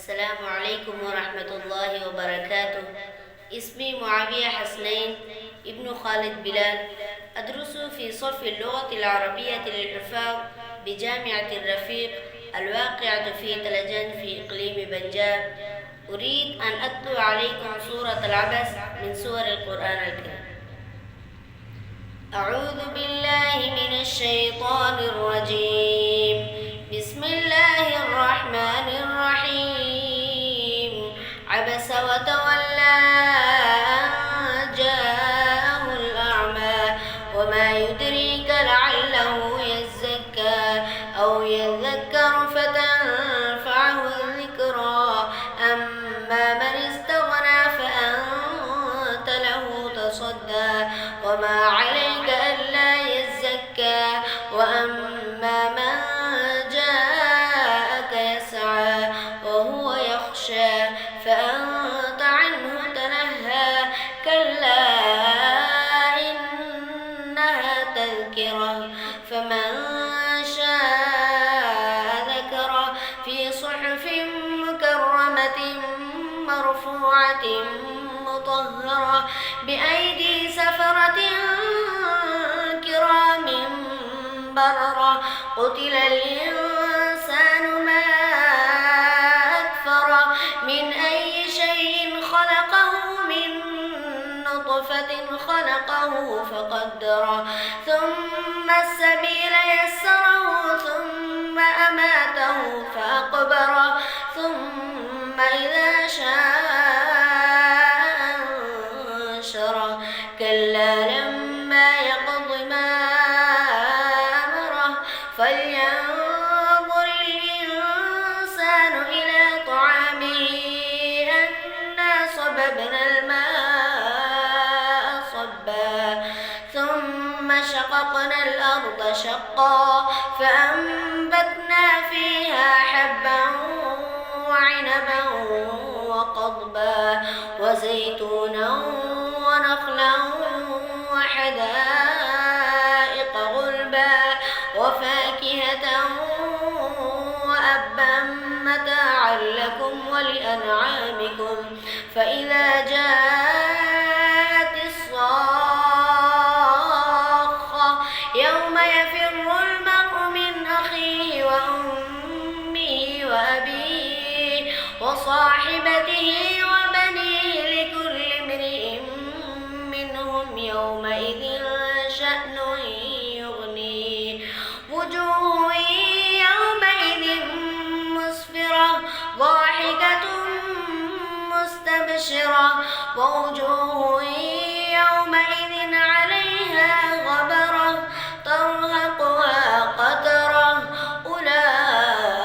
السلام عليكم ورحمة الله وبركاته. اسمي معاوية حسنين ابن خالد بلال، أدرس في صف اللغة العربية للحفاظ بجامعة الرفيق الواقعة في تلجان في إقليم بنجاب. أريد أن أتلو عليكم سورة العبس من سور القرآن الكريم. أعوذ بالله من الشيطان الرجيم. بسم الله الرحمن الرحيم. عبس وتولى أن جاءه الأعمى وما يدريك لعله يزكى أو يذكر فتنفعه الذكرى. أما من استغنى فأنت له تصدى وما عليك ألا يزكى. وأما من جاءك يسعى وهو يخشى فأنت عنه تنهى. كلا إنها تذكرة فمن شاء ذكره في صحف مكرمة مرفوعة مطهرة بأيدي سفرة كرام بررة. قتل الإنسان ما أكفره من أي شيء خلقه من نطفة خلقه فقدره ثم السبيل يسره ثم أماته فأقبره ثم إذا شاء أنشره. كلا لما يقض ما أمره فلينظر الإنسان إلى طعامه أنا صببنا الماء صبا ثم شققنا الأرض شقا فأنبتنا فيها حبا وعنبا وقضبا وزيتونا ونخلا وحدائق غلبا وفاكهة وأبا متاعا لكم ولأنعامكم. فإذا جاءت الصاخة يوم يفر المرء من أخيه وأمه وأبيه وصاحبته وبنيه لكل امرئ منهم يومئذ شأن يغنيه. وجوه يومئذ مسفرة ضاحكة مستبشرة ووجوه يومئذ عليها غبرة ترهقها قترة. أولئك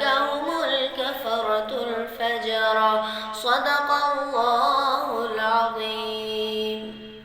هم الكفرة الفجرة. صدق الله